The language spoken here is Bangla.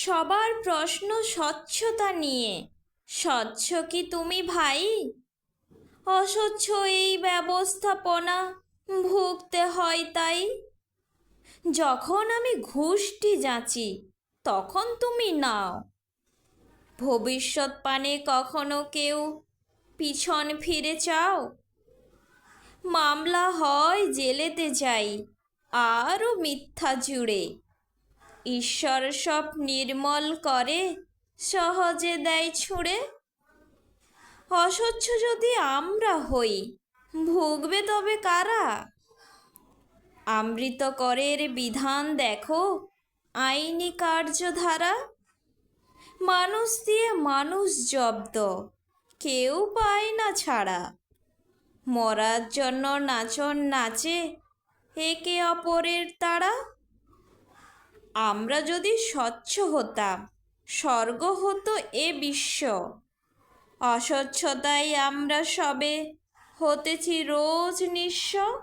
সবার প্রশ্ন স্বচ্ছতা নিয়ে। স্বচ্ছ কি তুমি ভাই? অস্বচ্ছ এই ব্যবস্থাপনা ভুগতে হয় তাই। যখন আমি ঘুষটি যাচি তখন তুমি নাও। ভবিষ্যৎ পানে কখনো কেউ পিছন ফিরে চাও? মামলা হয় জেলেতে যাই আরও মিথ্যা জুড়ে। ঈশ্বর সব নির্মল করে সহজে দেয় ছুঁড়ে। অস্বচ্ছ যদি আমরা হই ভুগবে তবে কারা? আমৃত করের বিধান দেখো, আইনি কার্যধারা। মানুষ দিয়ে মানুষ জব্দ, কেউ পায় না ছাড়া। মরার জন্য নাচন নাচে একে অপরের তারা। আমরা যদি স্বচ্ছ হতাম স্বর্গ হতো এ বিশ্ব। অস্বচ্ছতায় আমরা সবে হতেছি রোজ নিঃস্ব।